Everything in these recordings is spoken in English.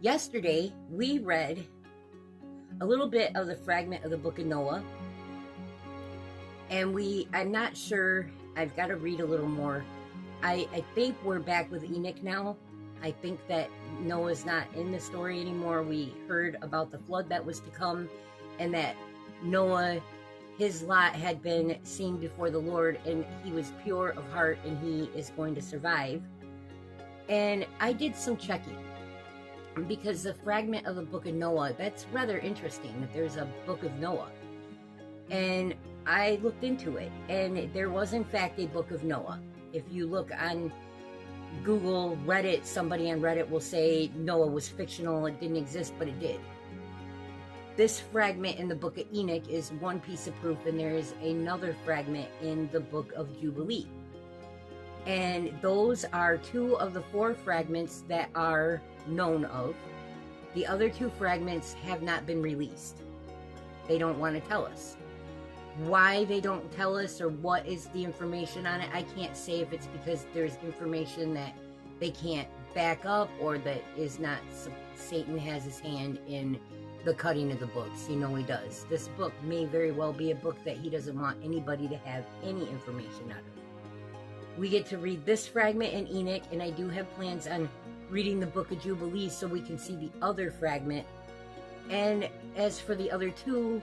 Yesterday, we read a little bit of the fragment of the book of Noah. And I'm not sure, I've got to read a little more. I think we're back with Enoch now. I think that Noah's not in the story anymore. We heard about the flood that was to come, and that Noah, his lot had been seen before the Lord, and he was pure of heart, and he is going to survive. And I did some checking, because the fragment of the book of Noah, that's rather interesting that there's a book of Noah. And I looked into it, and there was in fact a book of Noah. If you look on Google, Reddit, somebody on Reddit will say Noah was fictional, it didn't exist, but it did. This fragment in the book of Enoch is one piece of proof, and there is another fragment in the book of Jubilee. And those are two of the four fragments that are known of. The other two fragments have not been released. They don't want to tell us. Why they don't tell us or what is the information on it, I can't say if it's because there's information that they can't back up, or that is not, Satan has his hand in the cutting of the books. You know he does. This book may very well be a book that he doesn't want anybody to have any information out of. We get to read this fragment in Enoch, and I do have plans on reading the book of Jubilee so we can see the other fragment. And as for the other two,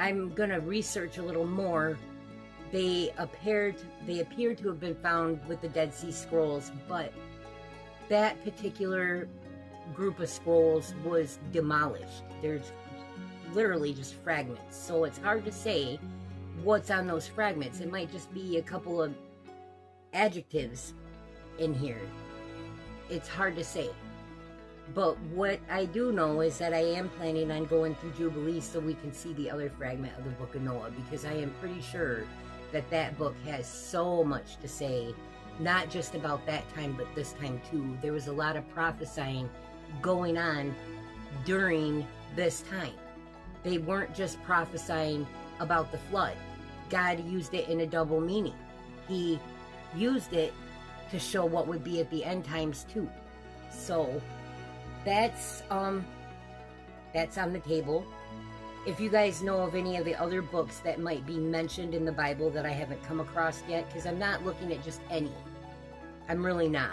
I'm going to research a little more. They appear to have been found with the Dead Sea Scrolls, but that particular group of scrolls was demolished. There's literally just fragments, so it's hard to say what's on those fragments. It might just be a couple of adjectives in here. It's hard to say. But what I do know is that I am planning on going through Jubilee so we can see the other fragment of the book of Noah, because I am pretty sure that that book has so much to say, not just about that time, but this time too. There was a lot of prophesying going on during this time. They weren't just prophesying about the flood. God used it in a double meaning. He used it to show what would be at the end times too. So that's on the table. If you guys know of any of the other books that might be mentioned in the Bible that I haven't come across yet, because I'm not looking at just any. I'm really not.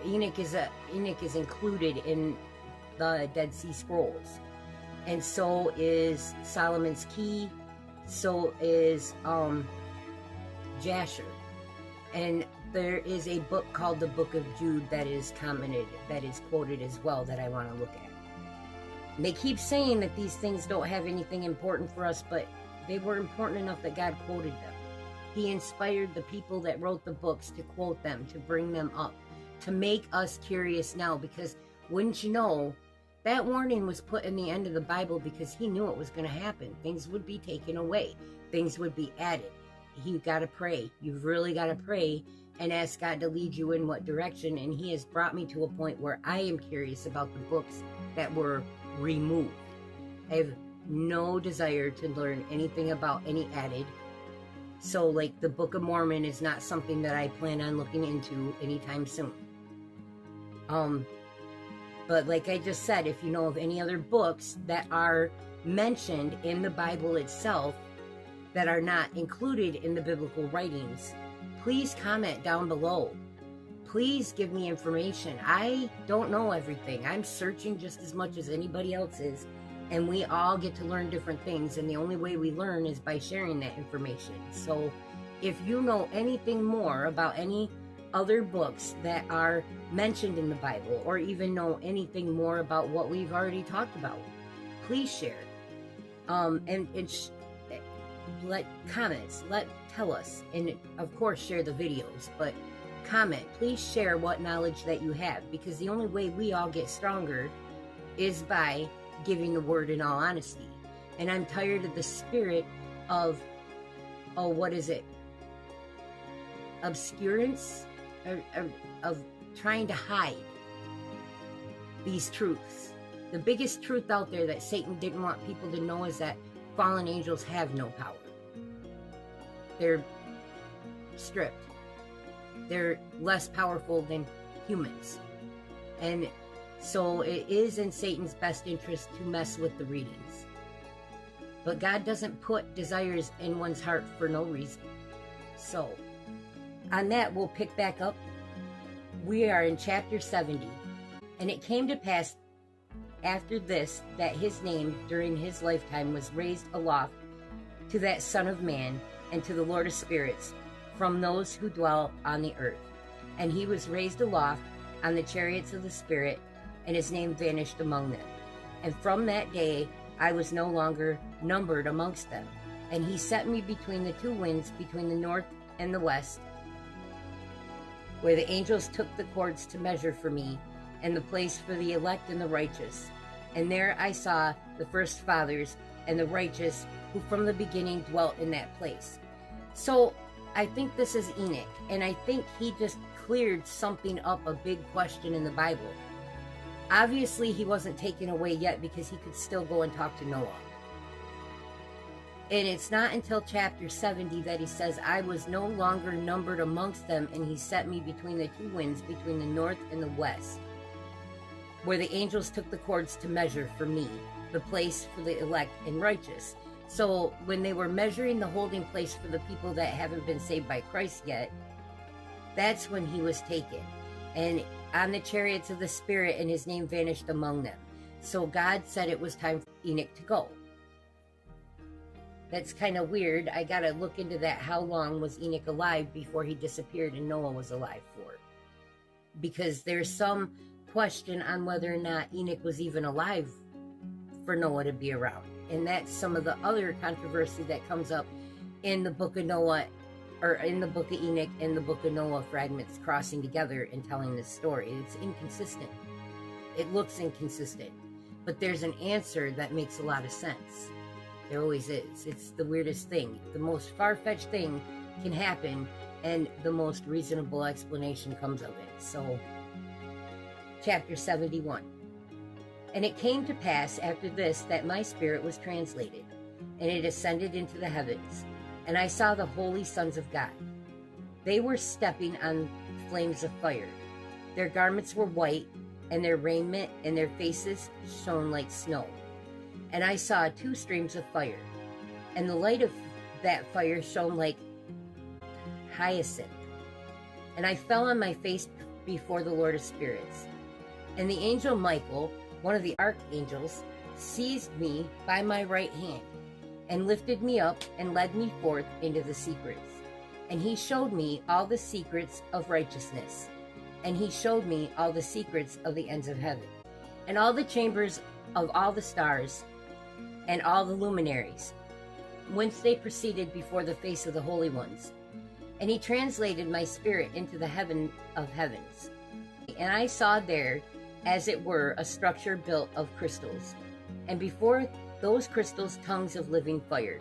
Enoch is included in the Dead Sea Scrolls, and so is Solomon's Key, so is Jasher, and there is a book called the Book of Jude that is quoted as well, that I want to look at. And they keep saying that these things don't have anything important for us, but they were important enough that God quoted them. He inspired the people that wrote the books to quote them, to bring them up, to make us curious now, because wouldn't you know, that warning was put in the end of the Bible because he knew it was going to happen. Things would be taken away. Things would be added. You've got to pray. You've really got to pray and ask God to lead you in what direction. And he has brought me to a point where I am curious about the books that were removed. I have no desire to learn anything about any added. So like the Book of Mormon is not something that I plan on looking into anytime soon. But like I just said, if you know of any other books that are mentioned in the Bible itself that are not included in the biblical writings, please comment down below. Please give me information. I don't know everything. I'm searching just as much as anybody else is, and we all get to learn different things, and the only way we learn is by sharing that information. So if you know anything more about any other books that are mentioned in the Bible, or even know anything more about what we've already talked about, please share. Let comments, tell us, and of course share the videos, but comment, please share what knowledge that you have, because the only way we all get stronger is by giving the word in all honesty. And I'm tired of the spirit of, obscurance, of trying to hide these truths. The biggest truth out there that Satan didn't want people to know is that fallen angels have no power. They're stripped. They're less powerful than humans. And So it is in Satan's best interest to mess with the readings. But God doesn't put desires in one's heart for no reason. So on that, we'll pick back up. We are in chapter 70. And it came to pass after this that his name during his lifetime was raised aloft to that Son of Man and to the Lord of Spirits from those who dwell on the earth. And he was raised aloft on the chariots of the Spirit, and his name vanished among them. And from that day I was no longer numbered amongst them. And he set me between the two winds, between the north and the west, where the angels took the cords to measure for me, and the place for the elect and the righteous. And there I saw the first fathers and the righteous, who from the beginning dwelt in that place. So I think this is Enoch, and I think he just cleared something up, a big question in the Bible. Obviously he wasn't taken away yet, because he could still go and talk to Noah. And it's not until chapter 70 that he says, I was no longer numbered amongst them, and he set me between the two winds, between the north and the west, where the angels took the cords to measure for me, the place for the elect and righteous. So when they were measuring the holding place for the people that haven't been saved by Christ yet, that's when he was taken. And on the chariots of the Spirit, and his name vanished among them. So God said it was time for Enoch to go. That's kind of weird. I got to look into that. How long was Enoch alive before he disappeared and Noah was alive for? Because there's some question on whether or not Enoch was even alive for Noah to be around. And that's some of the other controversy that comes up in the book of Noah, or in the book of Enoch and the book of Noah, fragments crossing together and telling this story. It's inconsistent. It looks inconsistent. But there's an answer that makes a lot of sense. There always is. It's the weirdest thing. The most far-fetched thing can happen, and the most reasonable explanation comes of it. So, chapter 71. And it came to pass after this that my spirit was translated, and it ascended into the heavens. And I saw the holy sons of God. They were stepping on flames of fire. Their garments were white, and their raiment and their faces shone like snow. And I saw two streams of fire, and the light of that fire shone like hyacinth. And I fell on my face before the Lord of Spirits. And the angel Michael, one of the archangels, seized me by my right hand, and lifted me up, and led me forth into the secrets. And he showed me all the secrets of righteousness. And he showed me all the secrets of the ends of heaven, and all the chambers of all the stars, and all the luminaries, whence they proceeded before the face of the holy ones. And he translated my spirit into the heaven of heavens. And I saw there, as it were, a structure built of crystals, and before those crystals tongues of living fire.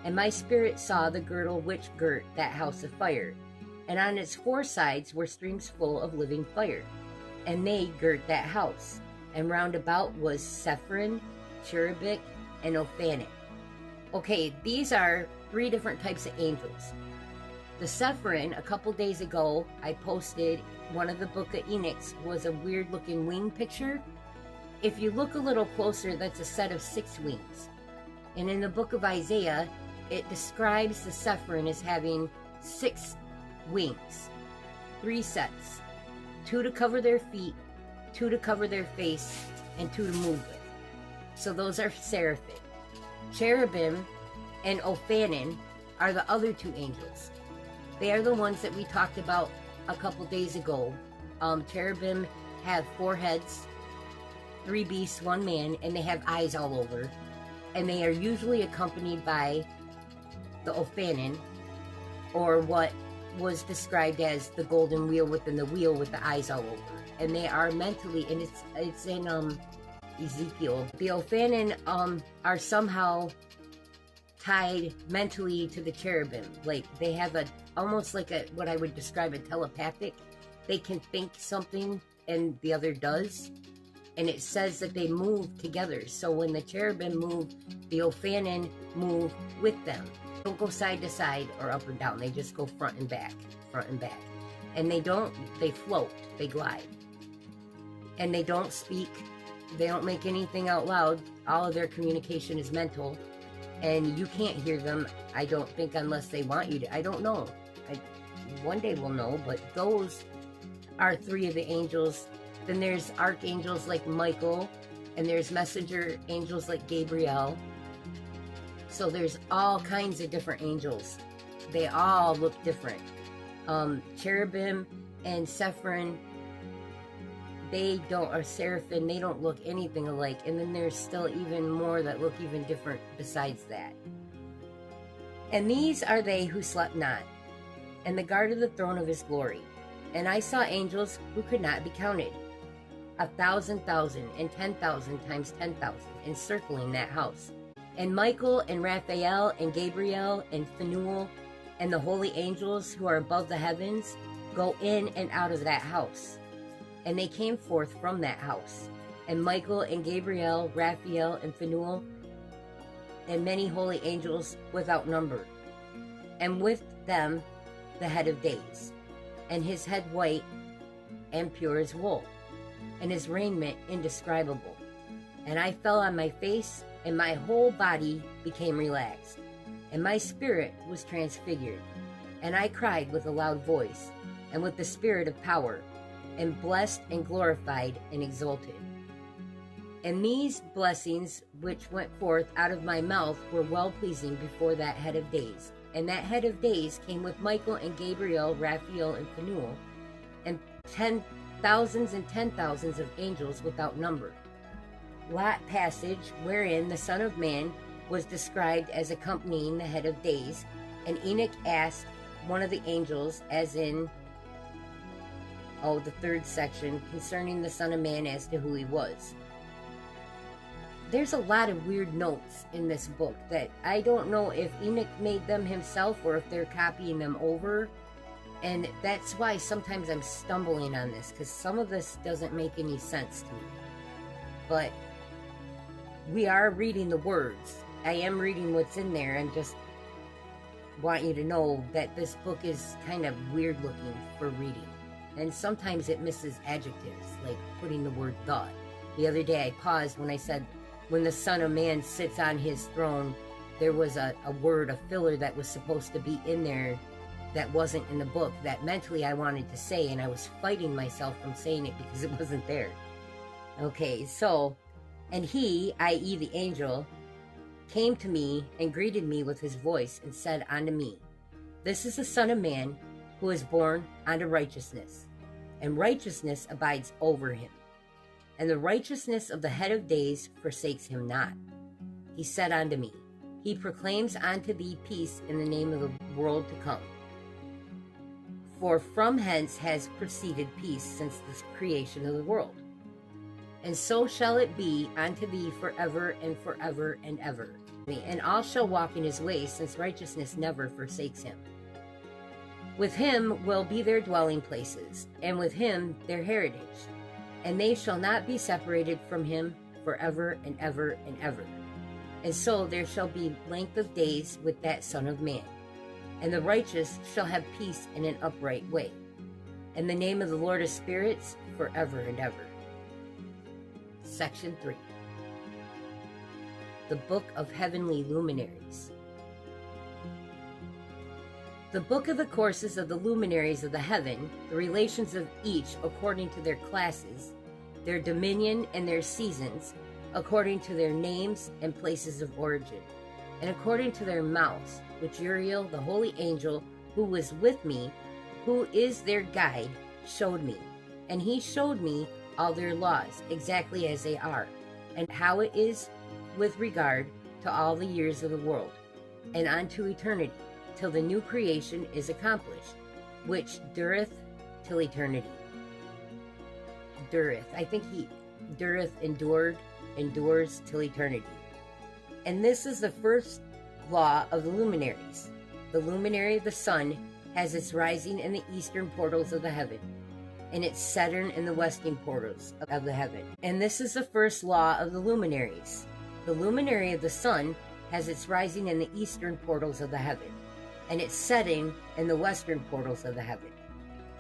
And my spirit saw the girdle which girt that house of fire, and on its four sides were streams full of living fire, and they girt that house. And round about was Sephirin, cherubic, and Ophanim. Okay, these are three different types of angels. The Sephirin, a couple days ago, I posted one of the book of Enoch's, was a weird looking wing picture. If you look a little closer, that's a set of 6 wings. And in the book of Isaiah, it describes the Sephirin as having 6 wings, 3 sets, 2 to cover their feet, 2 to cover their face, and 2 to move with. So those are seraphim. Cherubim and Ophanim are the other 2 angels. They are the ones that we talked about a couple days ago. Cherubim have 4 heads, 3 beasts, 1 man, and they have eyes all over. And they are usually accompanied by the Ophanim, or what was described as the golden wheel within the wheel with the eyes all over. And they are mentally, and it's in Ezekiel. The Ophanim are somehow tied mentally to the cherubim. Like they have almost like what I would describe a telepathic. They can think something and the other does. And it says that they move together. So when the cherubim move, the Ophanim move with them. They don't go side to side or up or down. They just go front and back, front and back. And they float, they glide. and they don't speak. They don't make anything out loud. All of their communication is mental, and you can't hear them, I don't think, unless they want you to. I don't know. One day we'll know, but those are three of the angels. Then there's archangels like Michael, and there's messenger angels like Gabriel. So there's all kinds of different angels. They all look different. Cherubim and Seraphim, or Seraphim, they don't look anything alike. And then there's still even more that look even different besides that. And these are they who slept not, and the guard of the throne of his glory. And I saw angels who could not be counted, 1,000,000 and 10,000 times 10,000, encircling that house. And Michael and Raphael and Gabriel and Phanuel and the holy angels who are above the heavens go in and out of that house. And they came forth from that house. And Michael and Gabriel, Raphael and Phanuel, and many holy angels without number. And with them the head of days, and his head white and pure as wool, and his raiment indescribable. And I fell on my face, and my whole body became relaxed, and my spirit was transfigured. And I cried with a loud voice, and with the spirit of power, and blessed and glorified and exalted. And these blessings which went forth out of my mouth were well-pleasing before that head of days. And that head of days came with Michael and Gabriel, Raphael and Phanuel, and 10,000s and 10,000s of angels without number. Lot passage, wherein the Son of Man was described as accompanying the head of days. And Enoch asked one of the angels, as in the third section, concerning the Son of Man as to who he was. There's a lot of weird notes in this book that I don't know if Enoch made them himself or if they're copying them over. And that's why sometimes I'm stumbling on this, because some of this doesn't make any sense to me. But we are reading the words. I am reading what's in there, and just want you to know that this book is kind of weird looking for reading. And sometimes it misses adjectives, like putting the word "the." The other day I paused when I said, when the Son of Man sits on his throne, there was a word, a filler that was supposed to be in there that wasn't in the book, that mentally I wanted to say, and I was fighting myself from saying it because it wasn't there. Okay, so, and he, i.e. the angel, came to me and greeted me with his voice and said unto me, This is the Son of Man, who is born unto righteousness, and righteousness abides over him. And the righteousness of the head of days forsakes him not. He said unto me, He proclaims unto thee peace in the name of the world to come. For from hence has proceeded peace since the creation of the world. And so shall it be unto thee forever and forever and ever. And all shall walk in his ways, since righteousness never forsakes him. With him will be their dwelling places, and with him their heritage. And they shall not be separated from him forever and ever and ever. And so there shall be length of days with that Son of Man. And the righteous shall have peace in an upright way. And the name of the Lord of spirits forever and ever. Section 3. The Book of Heavenly Luminaries. The book of the courses of the luminaries of the heaven, the relations of each according to their classes, their dominion and their seasons, according to their names and places of origin, and according to their mouths, which Uriel, the holy angel, who was with me, who is their guide, showed me. And he showed me all their laws, exactly as they are, and how it is with regard to all the years of the world, and unto eternity, till the new creation is accomplished, which dureth till eternity. Dureth. I think he dureth, endures till eternity. And this is the first law of the luminaries. The luminary of the sun has its rising in the eastern portals of the heaven, and its setting in the western portals of the heaven. And this is the first law of the luminaries. The luminary of the sun has its rising in the eastern portals of the heaven, and its setting in the western portals of the heaven.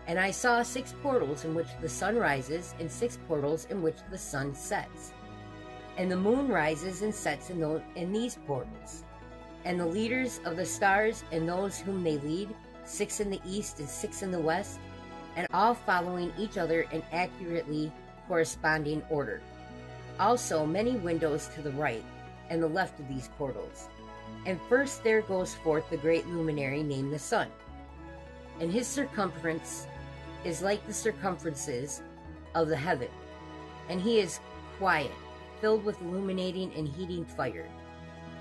And I saw 6 portals in which the sun rises, and 6 portals in which the sun sets. And the moon rises and sets in these portals. And the leaders of the stars and those whom they lead, 6 in the east and 6 in the west, and all following each other in accurately corresponding order. Also many windows to the right and the left of these portals. And first there goes forth the great luminary named the sun. And his circumference is like the circumferences of the heaven. And he is quiet, filled with illuminating and heating fire.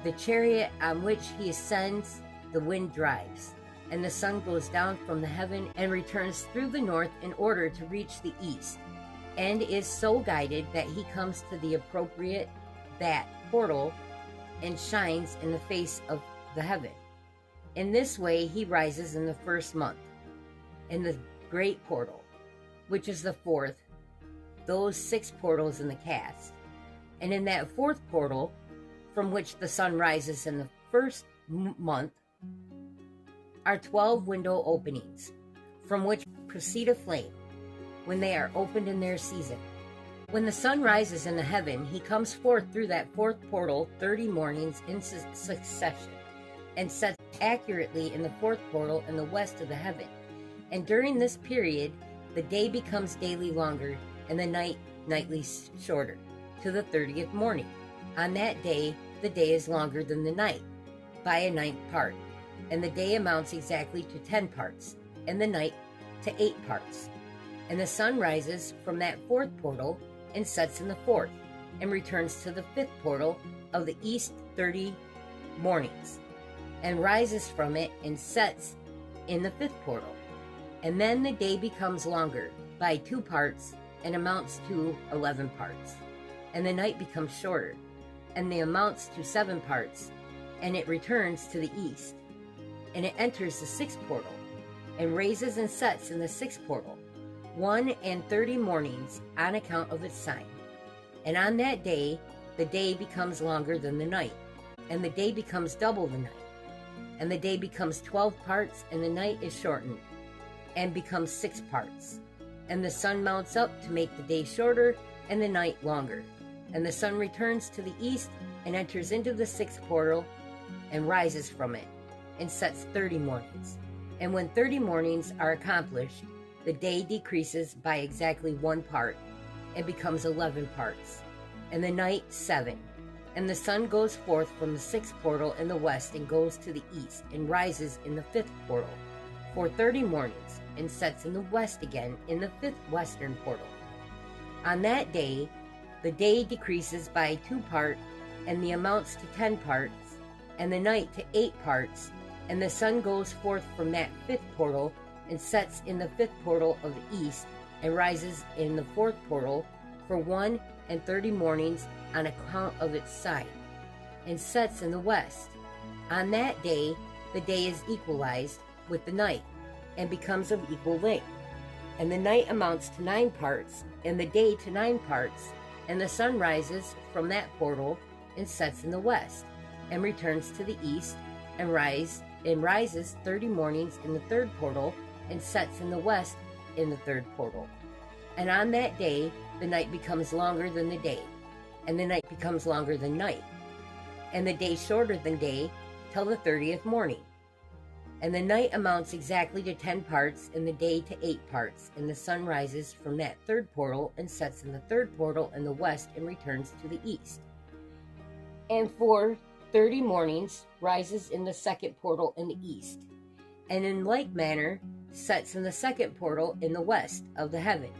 The chariot on which he ascends, the wind drives, and the sun goes down from the heaven and returns through the north in order to reach the east, and is so guided that he comes to the appropriate that portal and shines in the face of the heaven. In this way he rises in the first month, in the great portal, which is the fourth, those 6 portals in the cast. And in that 4th portal, from which the sun rises in the first month, are 12 window openings, from which proceed a flame, when they are opened in their season. When the sun rises in the heaven, he comes forth through that 4th portal 30 mornings in succession, and sets accurately in the 4th portal in the west of the heaven. And during this period, the day becomes daily longer, and the night nightly shorter, to the 30th morning. On that day, the day is longer than the night, by a 9th part, and the day amounts exactly to 10 parts, and the night to 8 parts. And the sun rises from that 4th portal, and sets in the 4th, and returns to the 5th portal of the east 30 mornings, and rises from it, and sets in the 5th portal. And then the day becomes longer, by 2 parts, and amounts to 11 parts. And the night becomes shorter, and it amounts to 7 parts, and it returns to the east. And it enters the 6th portal, and raises and sets in the 6th portal, 1 and 30 mornings on account of its sign. And on that day, the day becomes longer than the night, and the day becomes double the night. And the day becomes 12 parts, and the night is shortened, and becomes 6 parts. And the sun mounts up to make the day shorter, and the night longer. And the sun returns to the east, and enters into the 6th portal, and rises from it, and sets 30 mornings. And when 30 mornings are accomplished, the day decreases by exactly 1 part, and becomes 11 parts, and the night 7. And the sun goes forth from the 6th portal in the west, and goes to the east, and rises in the 5th portal for 30 mornings, and sets in the west again in the 5th western portal. On that day, the day decreases by 2 parts, and the amounts to 10 parts, and the night to 8 parts, and the sun goes forth from that 5th portal, and sets in the 5th portal of the east, and rises in the 4th portal for 1 and 30 mornings on account of its side, and sets in the west. On that day, the day is equalized with the night, and becomes of equal length. And the night amounts to 9 parts, and the day to 9 parts, and the sun rises from that portal, and sets in the west, and returns to the east, and rises 30 mornings in the 3rd portal, and sets in the west in the 3rd portal. And on that day, the night becomes longer than the day, and the night becomes longer than night, and the day shorter than day, till the 30th morning. And the night amounts exactly to 10 parts, and the day to 8 parts, and the sun rises from that 3rd portal, and sets in the 3rd portal in the west, and returns to the east. And for 30 mornings rises in the 2nd portal in the east, and in like manner sets in the 2nd portal in the west of the heaven.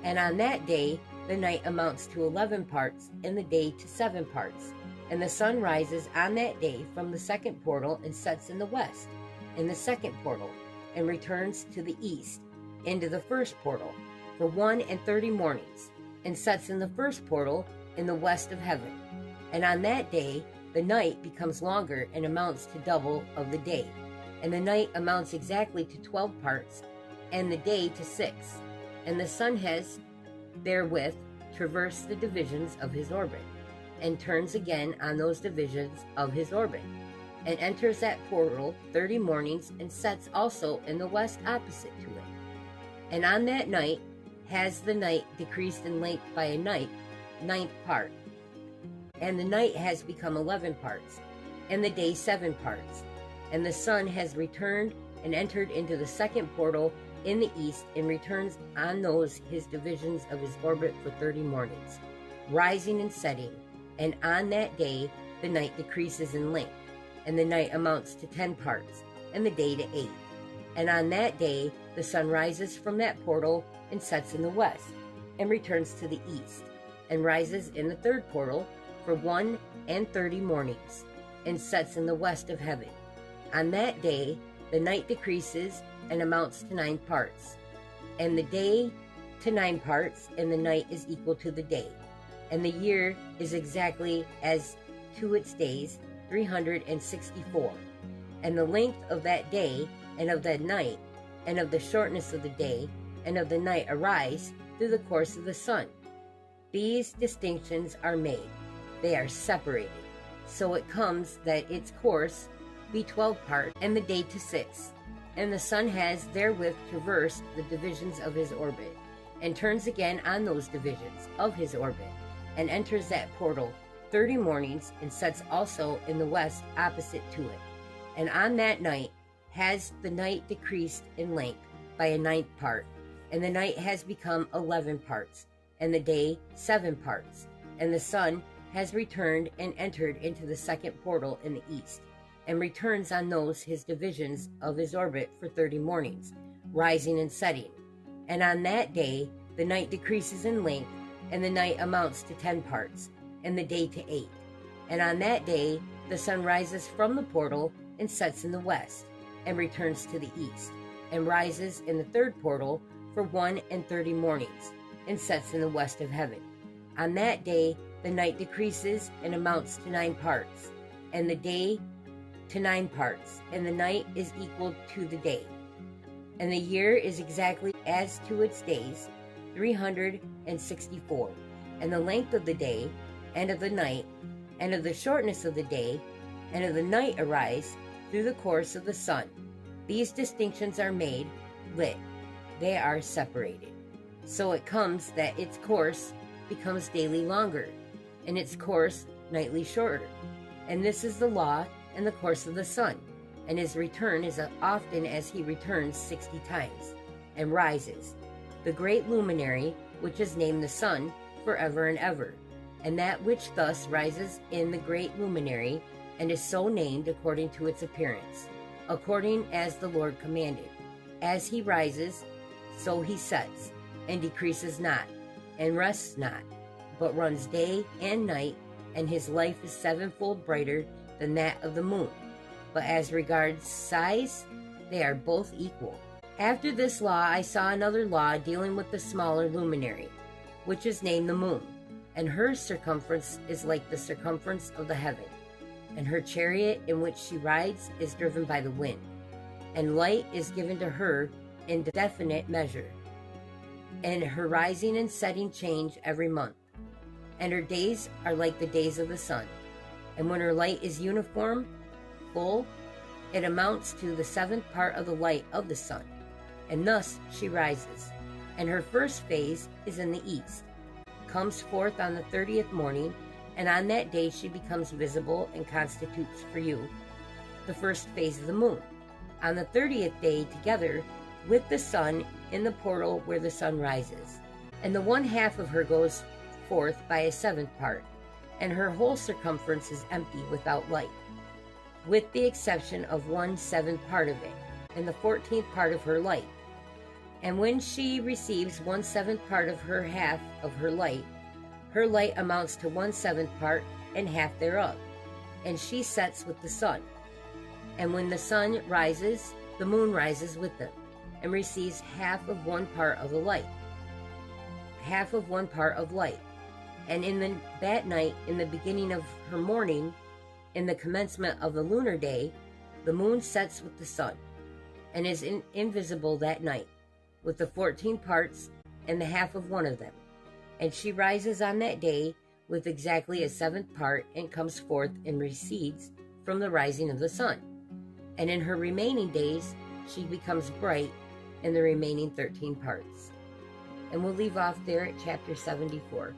And on that day the night amounts to 11 parts, and the day to 7 parts. And the sun rises on that day from the 2nd portal, and sets in the west in the 2nd portal, and returns to the east into the 1st portal for 1 and 30 mornings, and sets in the 1st portal in the west of heaven. And on that day the night becomes longer, and amounts to double of the day, and the night amounts exactly to 12 parts, and the day to 6. And the sun has therewith traversed the divisions of his orbit, and turns again on those divisions of his orbit, and enters that portal 30 mornings, and sets also in the west opposite to it. And on that night has the night decreased in length by a ninth part. And the night has become 11 parts, and the day 7 parts. And the sun has returned and entered into the second portal in the east, and returns on those his divisions of his orbit for 30 mornings, rising and setting. And on that day the night decreases in length, and the night amounts to 10 parts, and the day to 8. And on that day the sun rises from that portal and sets in the west, and returns to the east, and rises in the third portal for 1 and 30 mornings, and sets in the west of heaven. On that day the night decreases and amounts to 9 parts, and the day to 9 parts, and the night is equal to the day. And the year is exactly as to its days, 364. And the length of that day and of that night, and of the shortness of the day and of the night arise through the course of the sun. These distinctions are made, they are separated. So it comes that its course be 12 parts, and the day to 6. And the sun has therewith traversed the divisions of his orbit, and turns again on those divisions of his orbit, and enters that portal 30 mornings, and sets also in the west opposite to it. And on that night has the night decreased in length by a 9th part, and the night has become 11 parts, and the day 7 parts. And the sun has returned and entered into the second portal in the east, and returns on those his divisions of his orbit for 30 mornings, rising and setting. And on that day the night decreases in length, and the night amounts to 10 parts, and the day to 8. And on that day the sun rises from the portal and sets in the west, and returns to the east, and rises in the third portal for 1 and 30 mornings, and sets in the west of heaven. On that day the night decreases and amounts to 9 parts, and the day to 9 parts, and the night is equal to the day. And the year is exactly as to its days, 364. And the length of the day, and of the night, and of the shortness of the day, and of the night arise through the course of the sun. These distinctions are made, lit, they are separated. So it comes that its course becomes daily longer, and its course nightly shorter. And this is the law and the course of the sun, and his return is often as he returns 60 times, and rises, the great luminary, which is named the sun, forever and ever. And that which thus rises in the great luminary, and is so named according to its appearance, according as the Lord commanded. As he rises, so he sets, and decreases not, and rests not, but runs day and night, and his life is 7-fold brighter than that of the moon. But as regards size, they are both equal. After this law I saw another law dealing with the smaller luminary, which is named the moon, and her circumference is like the circumference of the heaven, and her chariot in which she rides is driven by the wind, and light is given to her in definite measure, and her rising and setting change every month, and her days are like the days of the sun. And when her light is uniform, full, it amounts to the 7th part of the light of the sun, and thus she rises. And her first phase is in the east, comes forth on the 30th morning, and on that day she becomes visible and constitutes for you the first phase of the moon, on the 30th day together with the sun in the portal where the sun rises. And the 1/2 of her goes forth by a 7th part, and her whole circumference is empty without light, with the exception of 1/7 part of it, and the 14th part of her light. And when she receives 1/7 part of her half of her light amounts to 1/7 part and half thereof, and she sets with the sun. And when the sun rises, the moon rises with them, and receives half of 1 part of the light, half of 1 part of light. And in that night, in the beginning of her morning, in the commencement of the lunar day, the moon sets with the sun, and is invisible that night, with the 14 parts and the half of 1 of them. And she rises on that day with exactly a 7th part, and comes forth and recedes from the rising of the sun. And in her remaining days she becomes bright in the remaining 13 parts. And we'll leave off there at chapter 74.